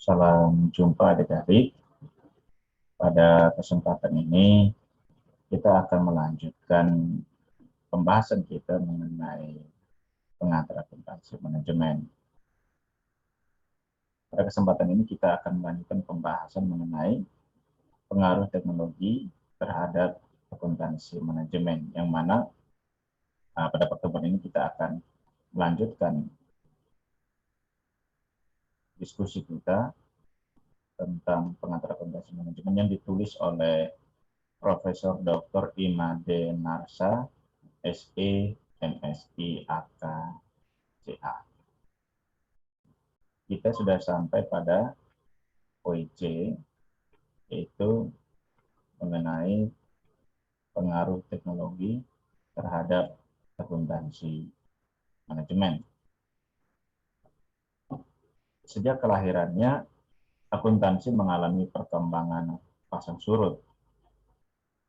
Salam jumpa adik-adik. Pada kesempatan ini kita akan melanjutkan pembahasan kita mengenai pengatur akuntansi manajemen. Pada kesempatan ini kita akan melanjutkan pembahasan mengenai pengaruh teknologi terhadap akuntansi manajemen, yang mana pada pertemuan ini kita akan melanjutkan diskusi kita tentang pengatur akuntansi manajemen yang ditulis oleh Profesor Dr. Imade Narsa, SE, MSI, AK, CA. Kita sudah sampai pada poin C, yaitu mengenai pengaruh teknologi terhadap akuntansi manajemen. Sejak kelahirannya, akuntansi mengalami perkembangan pasang surut,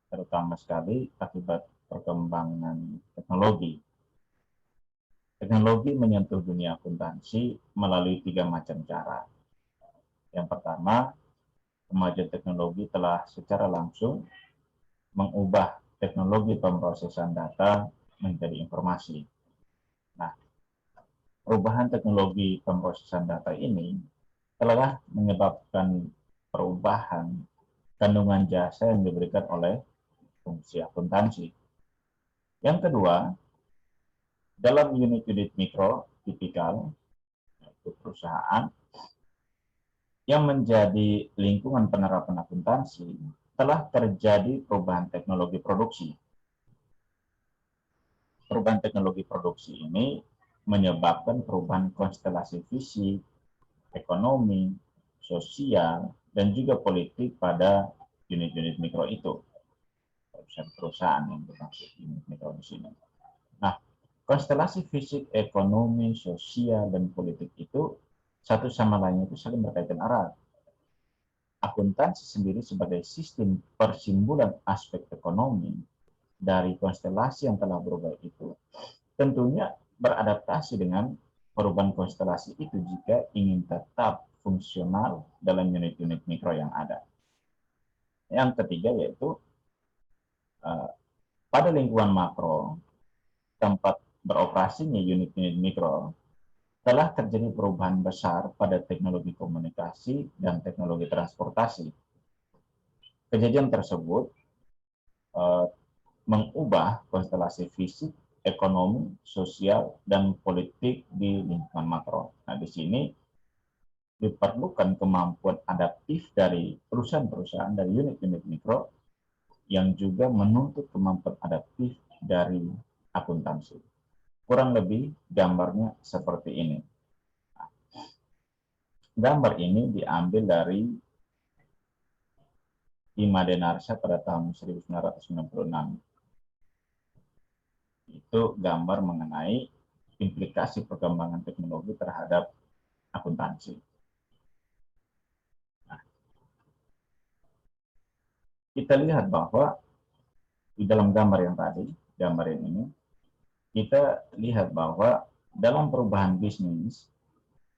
terutama sekali akibat perkembangan teknologi. Teknologi menyentuh dunia akuntansi melalui 3 macam cara. Yang pertama, kemajuan teknologi telah secara langsung mengubah teknologi pemrosesan data menjadi informasi. Nah, perubahan teknologi pemrosesan data ini telah menyebabkan perubahan kandungan jasa yang diberikan oleh fungsi akuntansi. Yang kedua, dalam unit-unit mikro tipikal, yaitu perusahaan yang menjadi lingkungan penerapan akuntansi, telah terjadi perubahan teknologi produksi. Perubahan teknologi produksi ini menyebabkan perubahan konstelasi fisik, ekonomi, sosial, dan juga politik pada unit-unit mikro itu. Perusahaan yang bermaksud unit mikro di sini. Nah, konstelasi fisik, ekonomi, sosial, dan politik itu satu sama lain itu saling berkaitan erat. Akuntansi sendiri sebagai sistem persimpulan aspek ekonomi dari konstelasi yang telah berubah itu tentunya beradaptasi dengan perubahan konstelasi itu jika ingin tetap fungsional dalam unit-unit mikro yang ada. Yang ketiga yaitu pada lingkungan makro, tempat beroperasinya unit-unit mikro, telah terjadi perubahan besar pada teknologi komunikasi dan teknologi transportasi. Kejadian tersebut mengubah konstelasi fisik, ekonomi, sosial, dan politik di lingkungan makro. Nah, di sini diperlukan kemampuan adaptif dari perusahaan-perusahaan dari unit-unit mikro yang juga menuntut kemampuan adaptif dari akuntansi. Kurang lebih gambarnya seperti ini. Nah, gambar ini diambil dari Imade Narsa pada tahun 1996. Itu gambar mengenai implikasi perkembangan teknologi terhadap akuntansi. Nah, kita lihat bahwa di dalam gambar yang tadi, gambar ini, kita lihat bahwa dalam perubahan bisnis,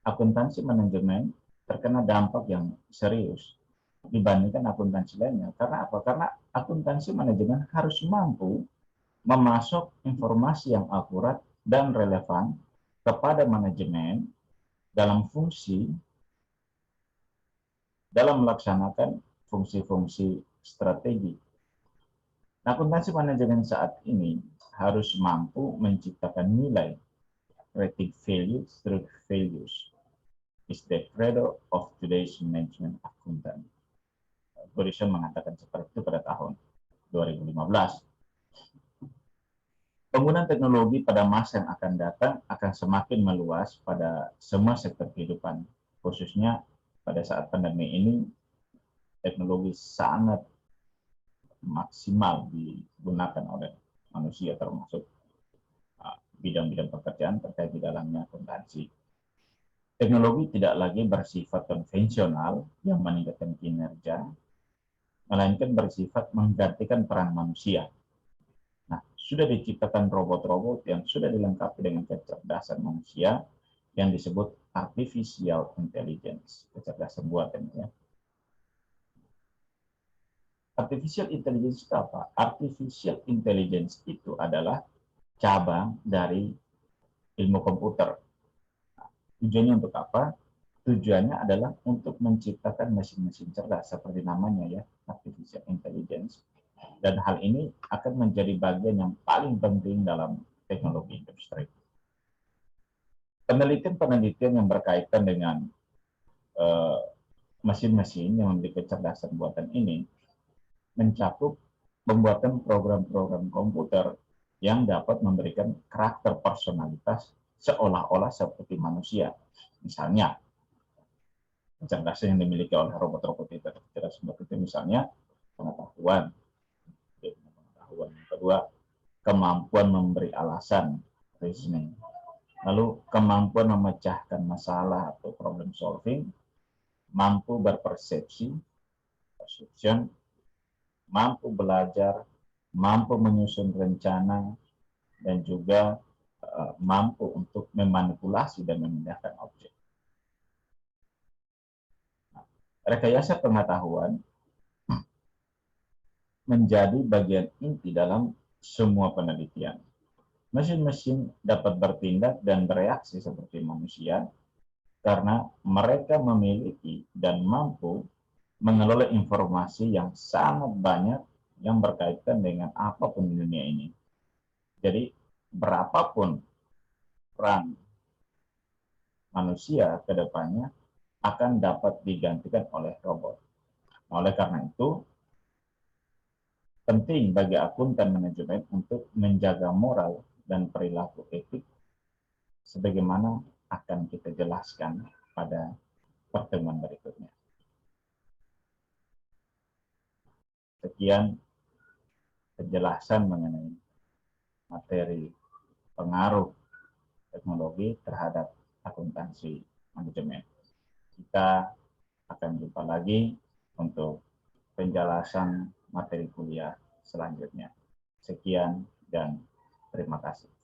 akuntansi manajemen terkena dampak yang serius dibandingkan akuntansi lainnya. Karena apa? Karena akuntansi manajemen harus mampu memasok informasi yang akurat dan relevan kepada manajemen dalam melaksanakan fungsi-fungsi strategi. Akuntansi manajemen saat ini harus mampu menciptakan nilai, creating value through values, is the credo of today's management accountant. Burison mengatakan seperti itu pada tahun 2015. Penggunaan teknologi pada masa yang akan datang akan semakin meluas pada semua sektor kehidupan, khususnya pada saat pandemi ini, teknologi sangat maksimal digunakan oleh manusia, termasuk bidang-bidang pekerjaan terkait di dalamnya akuntansi. Teknologi tidak lagi bersifat konvensional yang meningkatkan kinerja, melainkan bersifat menggantikan peran manusia. Nah, sudah diciptakan robot-robot yang sudah dilengkapi dengan kecerdasan manusia yang disebut artificial intelligence, kecerdasan buatan ya. Artificial intelligence itu apa? Artificial intelligence itu adalah cabang dari ilmu komputer. Tujuannya untuk apa? Tujuannya adalah untuk menciptakan mesin-mesin cerdas, seperti namanya ya, artificial intelligence. Dan hal ini akan menjadi bagian yang paling penting dalam teknologi industri. Penelitian-penelitian yang berkaitan dengan mesin-mesin yang memiliki kecerdasan buatan ini mencakup pembuatan program-program komputer yang dapat memberikan karakter personalitas seolah-olah seperti manusia. Misalnya, kecerdasan yang dimiliki oleh robot-robot itu misalnya pengetahuan. Pengetahuan. Yang kedua, kemampuan memberi alasan, reasoning. Lalu kemampuan memecahkan masalah atau problem solving, mampu berpersepsi, perception, mampu belajar, mampu menyusun rencana, dan juga mampu untuk memanipulasi dan memindahkan objek. Rekayasa pengetahuan menjadi bagian inti dalam semua penelitian. Mesin-mesin dapat bertindak dan bereaksi seperti manusia karena mereka memiliki dan mampu mengelola informasi yang sangat banyak yang berkaitan dengan apapun di dunia ini. Jadi, berapapun peran manusia ke depannya akan dapat digantikan oleh robot. Oleh karena itu, penting bagi akuntan manajemen untuk menjaga moral dan perilaku etik sebagaimana akan kita jelaskan pada pertemuan berikutnya. Sekian penjelasan mengenai materi pengaruh teknologi terhadap akuntansi manajemen. Kita akan jumpa lagi untuk penjelasan materi kuliah selanjutnya. Sekian dan terima kasih.